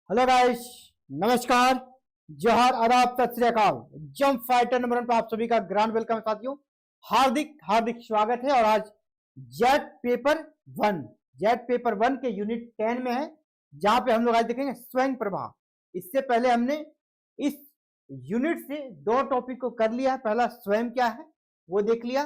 Hello guys, नमस्कार, जोहार, आदाब, सत श्री अकाल। जंप फाइटर नंबर 1 पर आप सभी का ग्रैंड वेलकम साथियों। हार्दिक हार्दिक स्वागत है। और आज जेट पेपर 1 के यूनिट 10 में है, जहां पे हम लोग आज देखेंगे स्वयं प्रभा। इससे पहले हमने इस यूनिट से 2 टॉपिक को कर लिया है। पहला स्वयं क्या है वो देख लिया,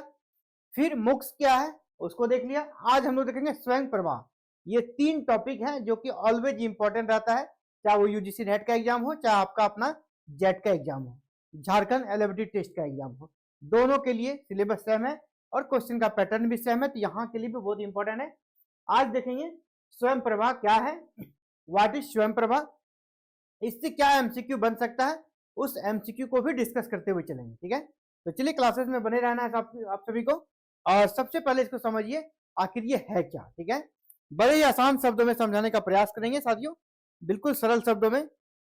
फिर मोक्ष क्या है उसको देख लिया। आज हम लोग देखेंगे स्वयं प्रभा। ये 3 टॉपिक हैं जो कि ऑलवेज इंपॉर्टेंट रहता है, चाहे वो यूजीसी नेट का एग्जाम हो, चाहे आपका अपना जेट का एग्जाम हो, झारखंड एलिजिबिलिटी टेस्ट का एग्जाम हो। दोनों के लिए सिलेबस सेम है और क्वेश्चन का पैटर्न भी सेम है, तो यहाँ के लिए भी बहुत इंपॉर्टेंट है। आज देखेंगे स्वयं प्रभा क्या है, व्हाट इज स्वयं प्रभा, इससे क्या एमसीक्यू बन सकता है, उस एमसीक्यू को भी डिस्कस करते हुए चलेंगे। ठीक है, तो चलिए क्लासेस में बने रहना है आप सभी को। और सबसे पहले इसको समझिए आखिर ये है क्या। ठीक है, बड़े ही आसान शब्दों में समझाने का प्रयास करेंगे साथियों, बिल्कुल सरल शब्दों में।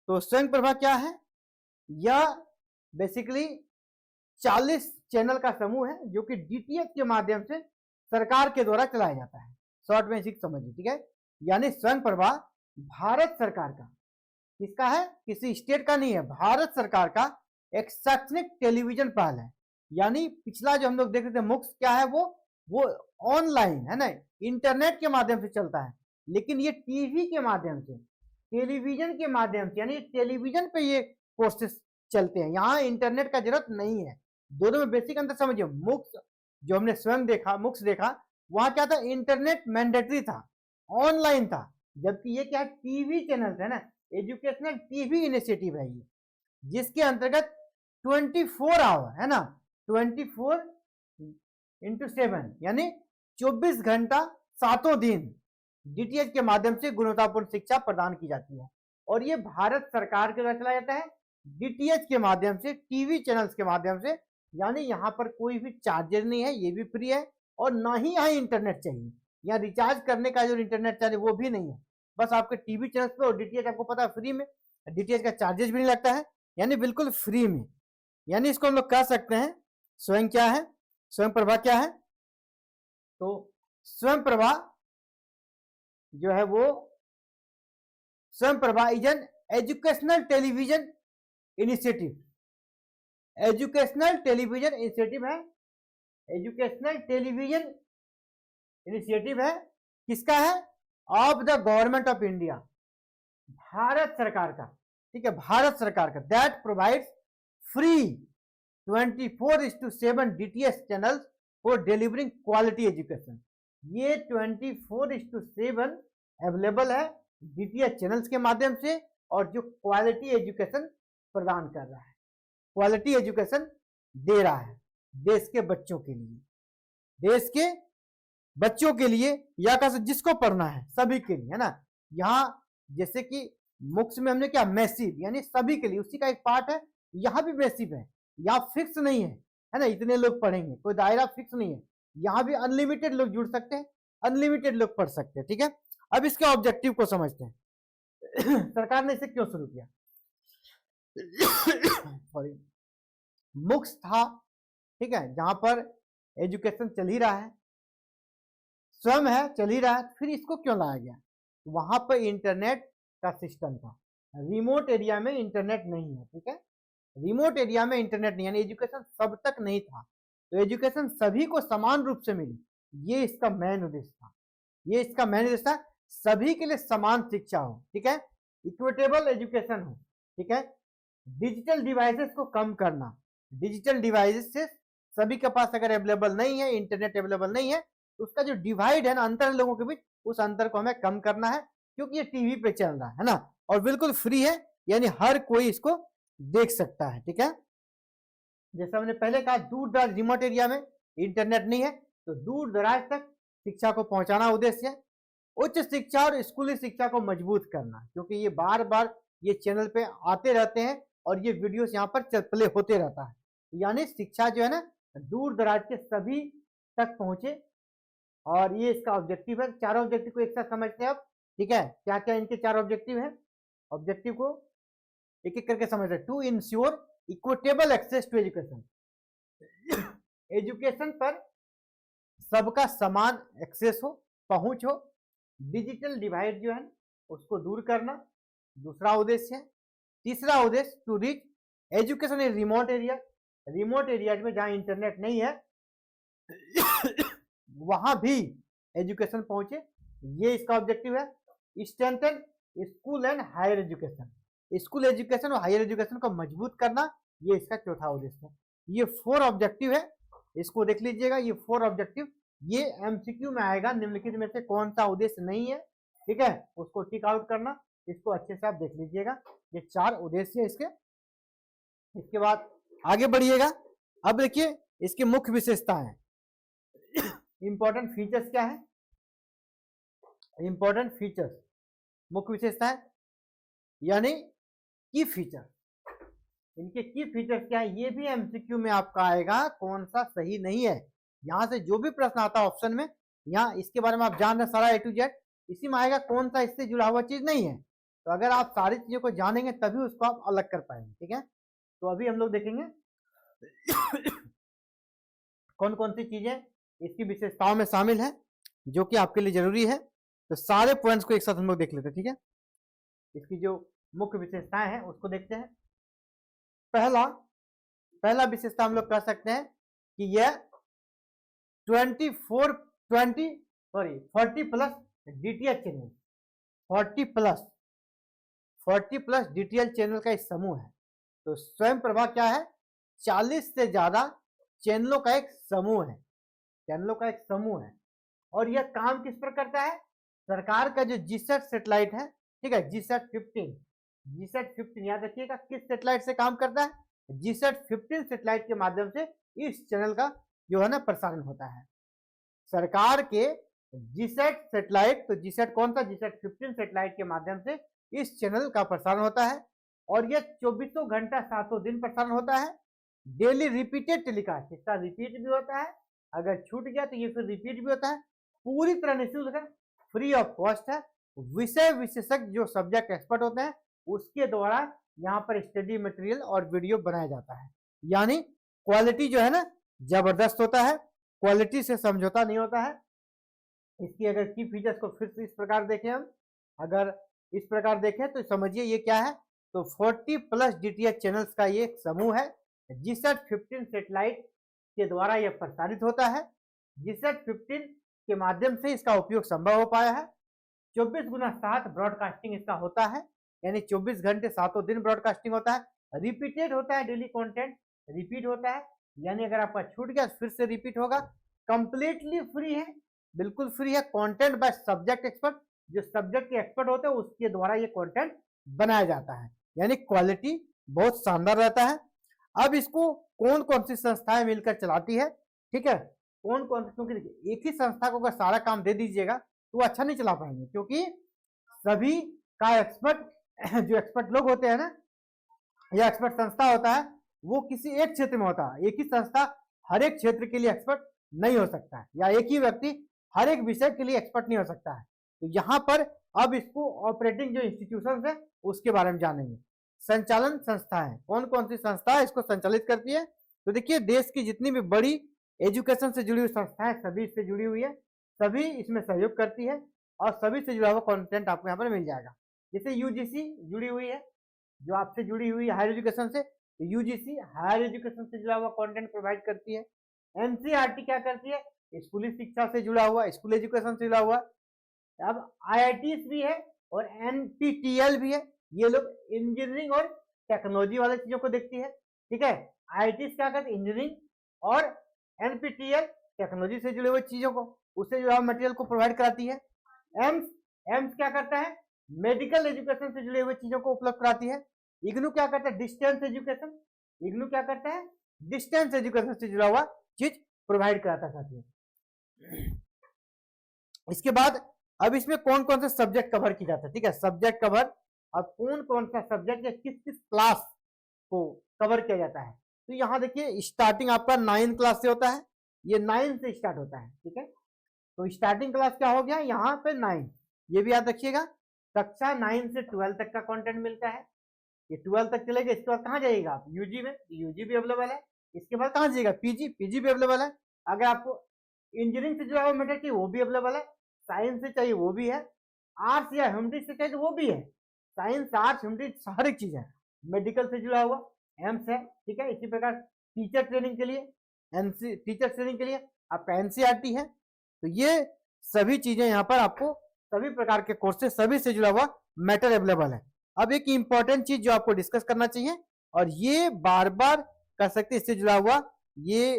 तो स्वयं प्रभा क्या है? यह बेसिकली 40 चैनल का समूह है जो कि डीटीएच के माध्यम से सरकार के द्वारा चलाया जाता है। शॉर्ट में इसी समझिए। ठीक है, यानी स्वयं प्रभा भारत सरकार का, किसका है? किसी स्टेट का नहीं है, भारत सरकार का एक शैक्षणिक टेलीविजन पहल है। यानी पिछला जो हम लोग देख रहे थे मोक्ष क्या है, वो ऑनलाइन है ना, इंटरनेट के माध्यम से चलता है। लेकिन ये टीवी के माध्यम से, टेलीविजन के माध्यम से, यानी टेलीविजन पे ये कोर्सेस चलते हैं। यहाँ इंटरनेट का जरूरत नहीं है। दोनों में बेसिक अंतर समझिए। मोक्ष जो हमने स्वयं देखा, मोक्ष देखा, वहां क्या था? इंटरनेट मैंडेटरी था, ऑनलाइन था। जबकि ये क्या है? टीवी चैनल है ना, एजुकेशनल टीवी इनिशिएटिव है ये, जिसके अंतर्गत 24 आवर है ना, 24x7 यानी 24 घंटा 7 दिन डीटीएच के माध्यम से गुणवत्तापूर्ण शिक्षा प्रदान की जाती है। और ये भारत सरकार के द्वारा चलाया जाता है डीटीएच के माध्यम से, टीवी चैनल्स के माध्यम से। यानी यहाँ पर कोई भी चार्जेस नहीं है, ये भी फ्री है। और ना ही यहाँ इंटरनेट चाहिए, यहाँ रिचार्ज करने का जो इंटरनेट चाहिए वो भी नहीं है। बस आपके टीवी चैनल्स पे, और डीटीएच आपको पता है फ्री में, डीटीएच का चार्जेस भी नहीं लगता है, यानी बिल्कुल फ्री में। यानी इसको हम लोग कह सकते हैं स्वयं क्या है, स्वयं प्रभा क्या है। तो स्वयं प्रभा जो है वो, स्वयं Prabha is an educational television initiative. Educational television initiative है, एजुकेशनल टेलीविजन इनिशिएटिव है। किसका है? Of the government of India, Bharat सरकार का। ठीक है, भारत सरकार का, that provides free 24x7 DTH channels for delivering quality education. ये 24x7 अवेलेबल है डीटीएच चैनल्स के माध्यम से, और जो क्वालिटी एजुकेशन प्रदान कर रहा है, क्वालिटी एजुकेशन दे रहा है देश के बच्चों के लिए, देश के बच्चों के लिए, या कह सकते जिसको पढ़ना है सभी के लिए, है ना। यहाँ जैसे कि मोक्ष में हमने क्या, मैसिव, यानी सभी के लिए, उसी का एक पार्ट है। यहाँ भी मैसिव है, यहाँ फिक्स नहीं है ना, इतने लोग पढ़ेंगे, कोई दायरा फिक्स नहीं है। यहाँ भी अनलिमिटेड लोग जुड़ सकते हैं, अनलिमिटेड लोग पढ़ सकते हैं। ठीक है, अब इसके ऑब्जेक्टिव को समझते हैं। सरकार ने इसे क्यों शुरू किया? सॉरी, मोक्ष था, ठीक है, जहां पर एजुकेशन चल ही रहा है, स्वयं है, चल ही रहा है, फिर इसको क्यों लाया गया? वहां पर इंटरनेट का सिस्टम था, रिमोट एरिया में इंटरनेट नहीं है। ठीक है, रिमोट एरिया में इंटरनेट नहीं, यानी एजुकेशन सब तक नहीं था, तो एजुकेशन सभी को समान रूप से मिली, ये इसका मेन उद्देश्य था। ये इसका मेन उद्देश्य था, सभी के लिए समान शिक्षा हो। ठीक है, इक्विटेबल एजुकेशन हो। ठीक है, डिजिटल डिवाइसेस को कम करना, डिजिटल डिवाइसेस से सभी के पास अगर अवेलेबल नहीं है, इंटरनेट अवेलेबल नहीं है, तो उसका जो डिवाइड है ना, अंतर लोगों के बीच, उस अंतर को हमें कम करना है, क्योंकि ये टीवी पे चल रहा है ना, और बिल्कुल फ्री है, यानी हर कोई इसको देख सकता है। ठीक है, जैसा हमने पहले कहा, दूर दराज रिमोट एरिया में इंटरनेट नहीं है, तो दूर दराज तक शिक्षा को पहुंचाना उद्देश्य है। उच्च शिक्षा और स्कूली शिक्षा को मजबूत करना, क्योंकि ये बार बार ये चैनल पे आते रहते हैं और ये वीडियोस यहाँ पर प्ले होते रहता है, यानी शिक्षा जो है ना दूर दराज के सभी तक पहुंचे। और ये इसका ऑब्जेक्टिव है। चारों ऑब्जेक्टिव को एक साथ समझते हैं अब। ठीक है, क्या क्या इनके 4 ऑब्जेक्टिव हैं, ऑब्जेक्टिव को एक एक करके समझते हैं। To ensure equitable access to education, education पर सबका समान एक्सेस हो, पहुंच हो, डिजिटल डिवाइड जो है उसको दूर करना दूसरा उद्देश्य है। तीसरा उद्देश्य to reach education in remote area, remote areas में जहां इंटरनेट नहीं है वहां भी एजुकेशन पहुंचे, ये इसका ऑब्जेक्टिव है। Strengthen school and higher education, school education और हायर एजुकेशन को मजबूत करना, ये इसका चौथा उद्देश्य है। ये 4 ऑब्जेक्टिव है, इसको देख लीजिएगा। ये 4 ऑब्जेक्टिव ये एमसीक्यू में आएगा, निम्नलिखित में से कौन सा उद्देश्य नहीं है, ठीक है, उसको टिक आउट करना। इसको अच्छे से आप देख लीजिएगा, ये 4 उद्देश्य है इसके। इसके बाद आगे बढ़िएगा। अब देखिए इसकी मुख्य विशेषताएं, इंपॉर्टेंट फीचर्स क्या है, इंपॉर्टेंट फीचर्स, मुख्य विशेषताएं यानी की फीचर, इनके की फीचर्स क्या है, ये भी एमसीक्यू में आपका आएगा, कौन सा सही नहीं है। यहां से जो भी प्रश्न आता है ऑप्शन में, यहाँ इसके बारे में आप जान रहे सारा ए टू जेड, इसी में आएगा कौन सा इससे जुड़ा हुआ चीज नहीं है। तो अगर आप सारी चीजों को जानेंगे तभी उसको आप अलग कर पाएंगे, ठीक है। तो अभी हम लोग देखेंगे कौन कौन सी चीजें इसकी विशेषताओं में शामिल है जो कि आपके लिए जरूरी है। तो सारे पॉइंट्स को एक साथ हम लोग देख लेते हैं, ठीक है। इसकी जो मुख्य विशेषताएं हैं उसको देखते हैं। पहला विशेषता हम लोग कह सकते हैं कि यह 40 plus DTH channel, 40 plus DTH channel का एक समूह है। तो स्वयं प्रभा क्या है, 40 से ज्यादा चैनलों का एक समूह है, चैनलों का एक समूह है। और यह काम किस पर करता है, सरकार का जो जीसैट सैटेलाइट है, ठीक है, जीसैट 15 याद रखिएगा, किस सैटेलाइट से काम करता है, जीसैट 15 सैटेलाइट के माध्यम से इस चैनल का जो है ना प्रसारण होता है। सरकार के जीसैट सैटेलाइट, तो जीसैट कौन सा, जीसैट 15 सैटेलाइट के माध्यम से इस चैनल का प्रसारण होता है। और यह 24 घंटा 7 दिन प्रसारण होता है। डेली रिपीटेड टेलीकास्ट, इसका रिपीट भी होता है, अगर छूट गया तो ये फिर रिपीट भी होता है। पूरी तरह निःशुल्क है, फ्री ऑफ कॉस्ट है। विषय विशेषज्ञ जो सब्जेक्ट एक्सपर्ट होते हैं उसके द्वारा यहाँ पर स्टडी मटेरियल और वीडियो बनाया जाता है। यानी क्वालिटी जो है ना जबरदस्त होता है, क्वालिटी से समझौता नहीं होता है। इसकी अगर की फीचर्स को फिर से इस प्रकार देखें हम, अगर इस प्रकार देखें तो समझिए ये क्या है, तो 40 प्लस डीटीएच चैनल्स का ये एक समूह है। जीसैट 15 सैटेलाइट के द्वारा यह प्रसारित होता है। जीसैट 15 के माध्यम से इसका उपयोग संभव हो पाया है। 24x7 ब्रॉडकास्टिंग इसका होता है, यानी 24 घंटे 7 दिन ब्रॉडकास्टिंग होता है। रिपीटेड होता है, डेली कंटेंट रिपीट होता है, यानी अगर आपका छूट गया फिर से रिपीट होगा। कंप्लीटली फ्री है, बिल्कुल फ्री है। कंटेंट बाय सब्जेक्ट एक्सपर्ट, जो सब्जेक्ट के एक्सपर्ट होते हैं उसके द्वारा ये कंटेंट बनाया जाता है, यानी क्वालिटी बहुत शानदार रहता है। अब इसको कौन कौन सी संस्थाएं मिलकर चलाती है, ठीक है, कौन कौन सी, क्योंकि देखिए एक ही संस्था को अगर सारा काम दे दीजिएगा तो अच्छा नहीं चला पाएंगे, क्योंकि सभी का एक्सपर्ट जो एक्सपर्ट लोग होते हैं ना, या एक्सपर्ट संस्था होता है वो किसी एक क्षेत्र में होता है। एक ही संस्था हर एक क्षेत्र के लिए एक्सपर्ट नहीं हो सकता है, या एक ही व्यक्ति हर एक विषय के लिए एक्सपर्ट नहीं हो सकता है। तो यहाँ पर अब इसको ऑपरेटिंग जो इंस्टीट्यूशन है उसके बारे में जानेंगे। संचालन संस्थाएं, कौन कौन सी संस्था इसको संचालित करती है, तो देखिए देश की जितनी भी बड़ी एजुकेशन से जुड़ी हुई संस्थाएं सभी इससे जुड़ी हुई है, सभी इसमें सहयोग करती है और सभी से जुड़ा हुआ कंटेंट आपको यहाँ पर मिल जाएगा। जैसे यूजीसी जुड़ी हुई है, जो आपसे जुड़ी हुई है हायर एजुकेशन से, तो यूजीसी हायर एजुकेशन से जुड़ा हुआ कंटेंट प्रोवाइड करती है। एनसीईआरटी क्या करती है, स्कूली शिक्षा से जुड़ा हुआ, स्कूल एजुकेशन से जुड़ा हुआ। अब आईआईटीज भी है और एनपीटीईएल भी है, ये लोग इंजीनियरिंग और टेक्नोलॉजी वाले चीजों को देखती है, ठीक है। आईआईटीज क्या करती है, इंजीनियरिंग, और एनपीटीईएल टेक्नोलॉजी से जुड़े हुए चीजों को, उससे जुड़ा हुआ मटेरियल को प्रोवाइड कराती है। एम्स क्या करता है, मेडिकल एजुकेशन से जुड़े हुए चीजों को उपलब्ध कराती है। इग्नू क्या करता है, डिस्टेंस एजुकेशन, इग्नू क्या करता है, डिस्टेंस एजुकेशन से जुड़ा हुआ चीज प्रोवाइड कराता है साथियों। इसके बाद अब इसमें कौन कौन से सब्जेक्ट कवर की जाता है, ठीक है, सब्जेक्ट कवर, अब कौन कौन सा सब्जेक्ट या किस किस क्लास को कवर किया जाता है। तो यहाँ देखिए स्टार्टिंग आपका 9 क्लास से होता है, ये 9 से स्टार्ट होता है, ठीक है। तो स्टार्टिंग क्लास क्या हो गया यहाँ पे 9, ये भी याद रखिएगा। कक्षा 9 से 12 तक का कंटेंट मिलता है, ये 12 तक चलेगा। इसके बाद कहाँ जाइएगा आप, यूजी में, यूजी भी अवेलेबल है। इसके बाद कहाँ जाइएगा, पीजी, पीजी भी अवेलेबल है। अगर आपको इंजीनियरिंग से जुड़ा हुआ मटेरियल वो भी अवेलेबल है, साइंस से चाहिए वो भी है, आर्ट्स या ह्यूमैनिटीज से चाहिए तो वो भी है। साइंस, आर्ट्स, ह्यूमैनिटीज हर एक चीज है। मेडिकल से जुड़ा हुआ एम्स है, ठीक है। इसी प्रकार टीचर ट्रेनिंग के लिए टीचर ट्रेनिंग के लिए आपका एनसीईआरटी है। तो ये सभी चीजें यहाँ पर आपको सभी प्रकार के कोर्सेज सभी से जुड़ा हुआ मैटर अवेलेबल है। अब एक इंपॉर्टेंट चीज जो आपको डिस्कस करना चाहिए, और ये बार बार कर सकते, इससे जुड़ा हुआ ये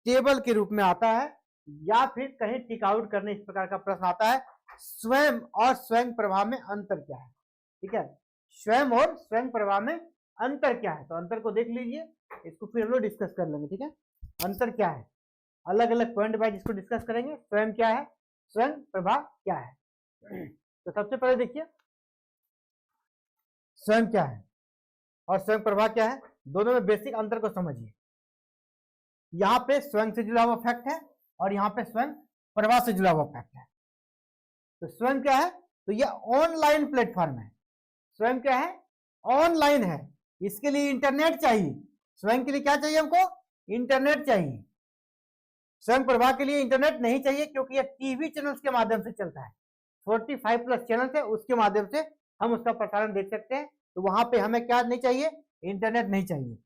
टेबल के रूप में आता है या फिर कहीं टिक आउट करने इस प्रकार का प्रश्न आता है, स्वयं और स्वयं प्रभा में अंतर क्या है, ठीक है। स्वयं और स्वयं प्रभा में अंतर क्या है, तो अंतर को देख लीजिए, इसको फिर हम लोग डिस्कस कर लेंगे, ठीक है। अंतर क्या है, अलग अलग पॉइंट वाइज इसको डिस्कस करेंगे। स्वयं क्या है, स्वयं प्रभा क्या है। तो सबसे पहले देखिए स्वयं क्या है और स्वयं प्रभा क्या है, दोनों में बेसिक अंतर को समझिए। यहाँ पे स्वयं से जुड़ा हुआ फैक्ट है और यहाँ पे स्वयं प्रभा से जुड़ा हुआ फैक्ट है। तो स्वयं क्या है, तो ये ऑनलाइन प्लेटफॉर्म है। स्वयं क्या है, ऑनलाइन है, इसके लिए इंटरनेट चाहिए। स्वयं के लिए क्या चाहिए हमको, इंटरनेट चाहिए। स्वयं प्रभा के लिए इंटरनेट नहीं चाहिए क्योंकि ये टीवी चैनल्स के माध्यम से चलता है। 45+ चैनल है, उसके माध्यम से हम उसका प्रसारण देख सकते हैं। तो वहां पे हमें क्या नहीं चाहिए, इंटरनेट नहीं चाहिए।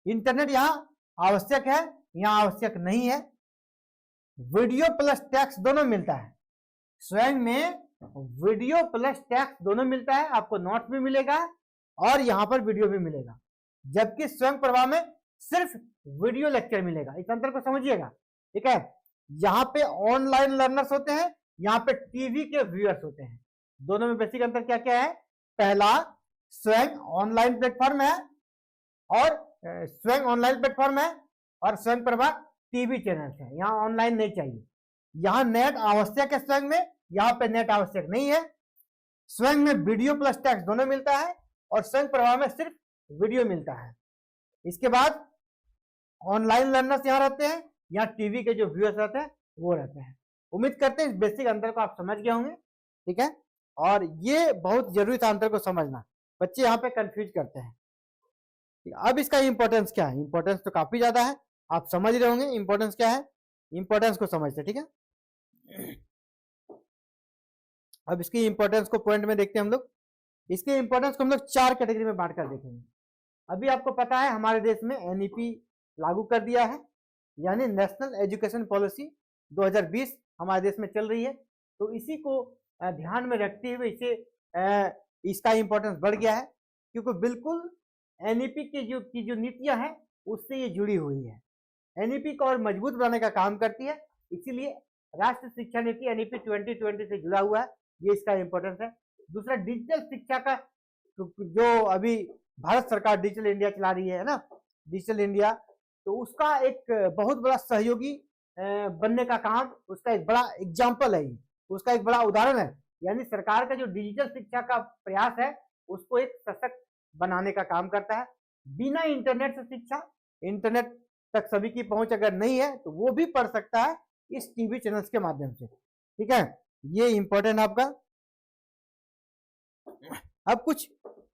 इंटरनेट यहाँ आवश्यक है, यहाँ आवश्यक नहीं है। वीडियो प्लस टेक्स्ट दोनों मिलता है। स्वयं में वीडियो प्लस टेक्स्ट दोनों मिलता है, आपको नोट्स भी मिलेगा और यहाँ पर वीडियो भी मिलेगा। जबकि स्वयं प्रभा में सिर्फ वीडियो लेक्चर मिलेगा। इस अंतर को समझिएगा, ठीक है। यहाँ पे ऑनलाइन लर्नर्स होते हैं, यहाँ पे टीवी के व्यूअर्स होते हैं। दोनों में बेसिक अंतर क्या क्या है, पहला स्वयं ऑनलाइन प्लेटफॉर्म है और स्वयं ऑनलाइन प्लेटफॉर्म है और स्वयं प्रभा टीवी चैनल है। यहाँ ऑनलाइन नहीं चाहिए, यहाँ नेट आवश्यक है स्वयं में, यहाँ पे नेट आवश्यक नहीं है। स्वयं में वीडियो प्लस टेक्स्ट दोनों मिलता है और स्वयं प्रभा में सिर्फ वीडियो मिलता है। इसके बाद ऑनलाइन लर्नर्स यहाँ रहते हैं, यहाँ टीवी के जो व्यूअर्स रहते हैं वो रहते हैं। उम्मीद करते हैं इस बेसिक अंतर को आप समझ गए होंगे, ठीक है। और ये बहुत जरूरी था अंतर को समझना, बच्चे यहाँ पे कंफ्यूज करते हैं। अब इसका इंपॉर्टेंस क्या है, इंपॉर्टेंस तो काफी ज्यादा है, आप समझ रहे होंगे इंपॉर्टेंस क्या है। इंपॉर्टेंस को समझते, ठीक है। अब इसकी इंपॉर्टेंस को पॉइंट में देखते हैं हम लोग। इसके इंपॉर्टेंस को हम लोग 4 कैटेगरी में बांट कर देखेंगे। अभी आपको पता है हमारे देश में एनईपी लागू कर दिया है, यानी नेशनल एजुकेशन पॉलिसी 2020 हमारे देश में चल रही है। तो इसी को ध्यान में रखते हुए इसका इंपॉर्टेंस बढ़ गया है, क्योंकि बिल्कुल एनईपी की जो नीतियां हैं उससे ये जुड़ी हुई है। एनईपी को और मजबूत बनाने का काम करती है, इसीलिए राष्ट्रीय शिक्षा नीति एनईपी 2020 से जुड़ा हुआ है, ये इसका इंपॉर्टेंस है। दूसरा डिजिटल शिक्षा का जो अभी भारत सरकार डिजिटल इंडिया चला रही है ना, डिजिटल इंडिया, तो उसका एक बहुत बड़ा सहयोगी बनने का काम, उसका एक बड़ा एग्जाम्पल है, उसका एक बड़ा उदाहरण है। यानी सरकार का जो डिजिटल शिक्षा का प्रयास है उसको एक सशक्त बनाने का काम करता है। बिना इंटरनेट से शिक्षा, इंटरनेट तक सभी की पहुंच अगर नहीं है तो वो भी पढ़ सकता है इस टीवी चैनल्स के माध्यम से, ठीक है। ये इंपॉर्टेंट आपका। अब कुछ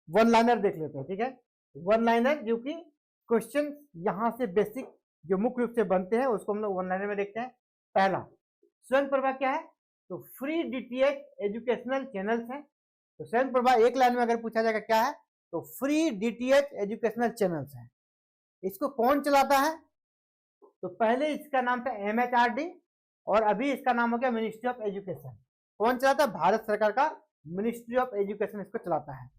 वन लाइनर देख लेते हैं, ठीक है। वन लाइनर जो कि क्वेश्चन यहां से बेसिक जो मुख्य रूप से बनते हैं उसको हम लोग वन लाइनर में देखते हैं। पहला, स्वयं प्रभा क्या है, तो फ्री डीटीएच एजुकेशनल चैनल्स हैं। तो स्वयं प्रभा एक लाइन में अगर पूछा जाएगा क्या है, तो फ्री डीटीएच एजुकेशनल चैनल्स हैं। इसको कौन चलाता है, तो पहले इसका नाम था एमएचआरडी और अभी इसका नाम हो गया मिनिस्ट्री ऑफ एजुकेशन। कौन चलाता है, भारत सरकार का मिनिस्ट्री ऑफ एजुकेशन इसको चलाता है।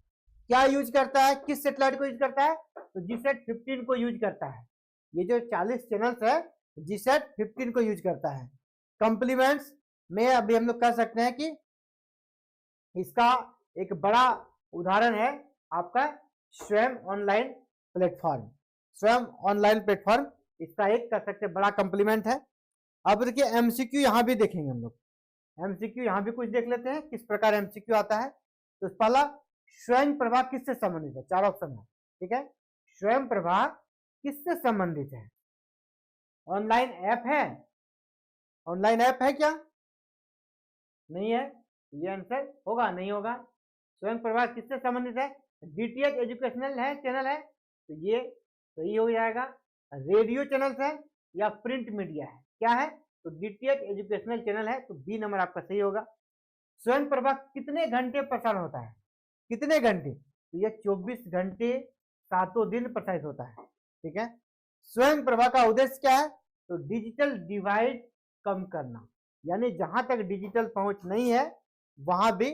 क्या यूज करता है, किस सेटेलाइट को यूज करता है, तो जीसैट 15 को यूज करता है। ये जो 40 चैनल्स है जीसैट 15 को यूज करता है। कंप्लीमेंट्स में अभी हम लोग कह सकते हैं कि इसका एक बड़ा उदाहरण है आपका स्वयं ऑनलाइन प्लेटफॉर्म। स्वयं ऑनलाइन प्लेटफॉर्म इसका एक कह सकते बड़ा कंप्लीमेंट है। अब देखिए एमसीक्यू यहाँ भी देखेंगे हम लोग, एमसीक्यू यहाँ भी कुछ देख लेते हैं किस प्रकार एमसीक्यू आता है। तो पहला, स्वयं प्रभा किससे संबंधित है, 4 ऑप्शन है, ठीक है। स्वयं प्रभा किससे संबंधित है, ऑनलाइन ऐप है, ऑनलाइन ऐप है क्या, नहीं है, ये आंसर होगा, नहीं होगा। स्वयं प्रभा किससे संबंधित है, डीटीएच एजुकेशनल है, चैनल है, तो ये सही हो जाएगा। रेडियो चैनल्स है या प्रिंट मीडिया है, क्या है, तो डीटीएच एजुकेशनल चैनल है, तो बी नंबर आपका सही होगा। स्वयं प्रभा कितने घंटे प्रसारण होता है, कितने घंटे, तो यह 24 घंटे 7 दिन प्रसारित होता है। ठीक है, स्वयं प्रभा का उद्देश्य क्या है, तो डिजिटल डिवाइड कम करना, यानी जहां तक डिजिटल पहुंच नहीं है वहां भी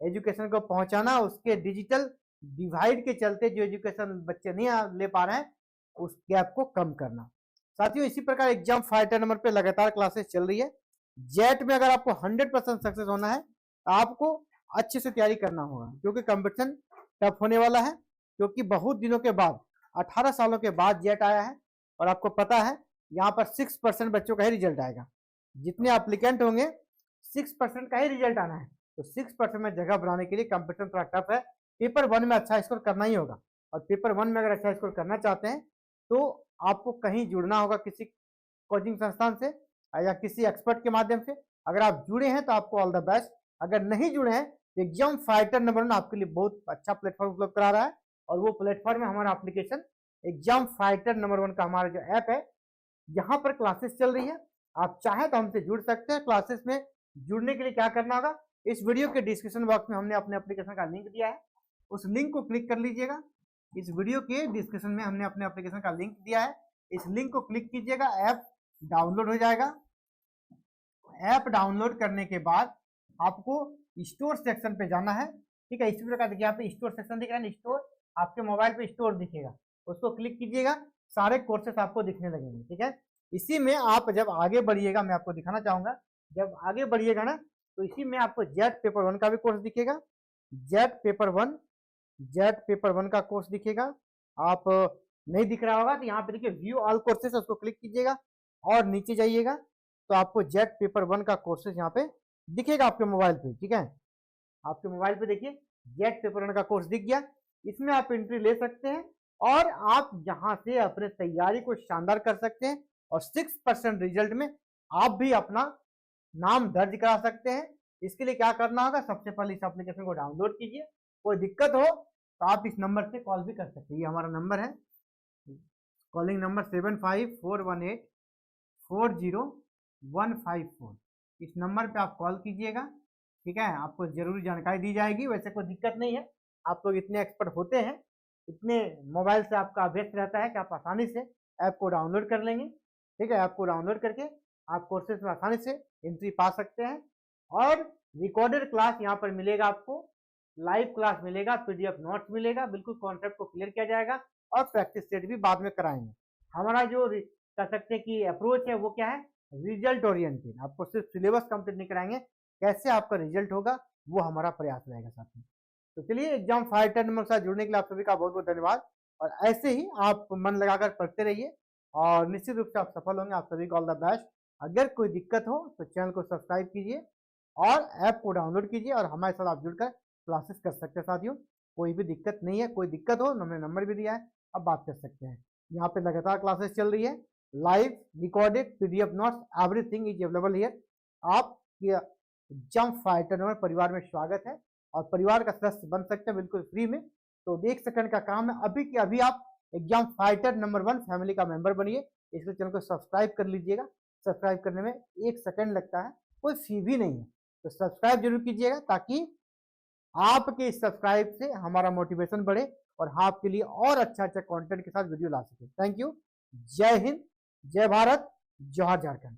एजुकेशन को पहुंचाना, उसके डिजिटल डिवाइड के चलते जो एजुकेशन बच्चे नहीं ले पा रहे हैं उस गैप को कम करना। साथियों, इसी प्रकार एग्जाम फाइटर नंबर पे लगातार क्लासेस चल रही है। जेट में अगर आपको 100% सक्सेस होना है तो आपको अच्छे से तैयारी करना होगा, क्योंकि कंपटीशन टफ होने वाला है, क्योंकि बहुत दिनों के बाद 18 सालों के बाद जेट आया है। और आपको पता है यहाँ पर 6% बच्चों का ही रिजल्ट आएगा, जितने एप्लीकेंट होंगे 6% का ही रिजल्ट आना है। तो 6% में जगह बनाने के लिए कंपटीशन थोड़ा टफ है। पेपर 1 में अच्छा स्कोर करना ही होगा, और पेपर 1 में अगर अच्छा स्कोर करना चाहते हैं तो आपको कहीं जुड़ना होगा, किसी कोचिंग संस्थान से या किसी एक्सपर्ट के माध्यम से। अगर आप जुड़े हैं तो आपको ऑल द बेस्ट, अगर नहीं जुड़े हैं तो एग्जाम फाइटर नंबर 1 आपके लिए बहुत अच्छा प्लेटफॉर्म उपलब्ध करा रहा है, और वो प्लेटफॉर्म है हमारा एप्लीकेशन एग्जाम फाइटर नंबर 1 का हमारा जो ऐप है। यहाँ पर क्लासेस चल रही है, आप चाहें तो हमसे जुड़ सकते हैं। क्लासेस में जुड़ने के लिए क्या करना होगा, इस वीडियो के डिस्क्रिप्शन बॉक्स में हमने अपने एप्लीकेशन का लिंक दिया है, उस लिंक को क्लिक कर लीजिएगा। इस वीडियो के डिस्क्रिप्शन में हमने अपने एप्लीकेशन का लिंक दिया है, इस लिंक को क्लिक कीजिएगा, ऐप डाउनलोड हो जाएगा। ऐप डाउनलोड करने के बाद आपको स्टोर सेक्शन पे जाना है। ठीक है, इसी प्रकार देखिए यहाँ पे स्टोर सेक्शन दिख रहा है, स्टोर आपके मोबाइल पे स्टोर दिखेगा, उसको क्लिक कीजिएगा, सारे कोर्सेस आपको दिखने लगेंगे। ठीक है, इसी में आप जब आगे बढ़िएगा, मैं आपको दिखाना चाहूंगा, जब आगे बढ़िएगा ना तो इसी में आपको जेट पेपर 1 का भी कोर्स दिखेगा, जेट पेपर 1 का कोर्स दिखेगा। आप नहीं दिख रहा होगा तो यहाँ पे देखिए व्यू ऑल कोर्सेस, उसको क्लिक कीजिएगा और नीचे जाइएगा तो आपको जेट पेपर 1 का कोर्सेस यहाँ पे दिखेगा आपके मोबाइल पे। ठीक है, आपके मोबाइल पे देखिए जेट पेपर 1 का कोर्स दिख गया, इसमें आप एंट्री ले सकते हैं और आप यहाँ से अपने तैयारी को शानदार कर सकते हैं, और 6% रिजल्ट में आप भी अपना नाम दर्ज करा सकते हैं। इसके लिए क्या करना होगा, सबसे पहले इस एप्लीकेशन को डाउनलोड कीजिए, कोई दिक्कत हो तो आप इस नंबर से कॉल भी कर सकते हैं, ये हमारा नंबर है, कॉलिंग नंबर 7541840154। इस नंबर पे आप कॉल कीजिएगा। ठीक है, आपको जरूरी जानकारी दी जाएगी। वैसे कोई दिक्कत नहीं है, आप लोग इतने एक्सपर्ट होते हैं, इतने मोबाइल से आपका अभ्यस्त रहता है कि आप आसानी से ऐप को डाउनलोड कर लेंगे। ठीक है, ऐप को डाउनलोड करके आप कोर्सेज में आसानी से एंट्री पा सकते हैं, और रिकॉर्डेड क्लास यहाँ पर मिलेगा, आपको लाइव क्लास मिलेगा, पीडीएफ नोट्स मिलेगा, बिल्कुल कॉन्सेप्ट को क्लियर किया जाएगा, और प्रैक्टिस सेट भी बाद में कराएंगे। हमारा जो कह सकते हैं कि अप्रोच है वो क्या है, रिजल्ट ओरिएंटेड। आपको सिर्फ सिलेबस कंप्लीट नहीं कराएंगे, कैसे आपका रिजल्ट होगा वो हमारा प्रयास रहेगा साथियों। तो चलिए, एग्जाम फाइटर नंबर के साथ जुड़ने के लिए आप सभी का बहुत बहुत धन्यवाद, और ऐसे ही आप मन लगाकर पढ़ते रहिए और निश्चित रूप से आप सफल होंगे। आप सभी को ऑल द बेस्ट। अगर कोई दिक्कत हो तो चैनल को सब्सक्राइब कीजिए और ऐप को डाउनलोड कीजिए, और हमारे साथ आप जुड़कर क्लासेस कर सकते हैं साथियों। कोई भी दिक्कत नहीं है, कोई दिक्कत हो हमने नंबर भी दिया है, अब बात कर सकते हैं। यहाँ पे लगातार क्लासेस चल रही है, live recorded PDF notes, everything is available here. आप एग्जाम फाइटर नंबर परिवार में स्वागत है, और परिवार का सदस्य बन सकते हैं बिल्कुल फ्री में। तो 1 सेकंड का काम है, अभी कि अभी आप एग्जाम फाइटर नंबर 1 फैमिली का मेंबर बनिए। इसलिए चैनल को सब्सक्राइब कर लीजिएगा, सब्सक्राइब करने में 1 सेकंड लगता है, कोई फी भी नहीं है, तो सब्सक्राइब जरूर कीजिएगा, ताकि आपके सब्सक्राइब से हमारा मोटिवेशन बढ़े और हम आपके लिए और अच्छा कंटेंट के साथ वीडियो ला सके। थैंक यू, जय हिंद, जय भारत, जोहार झारखंड।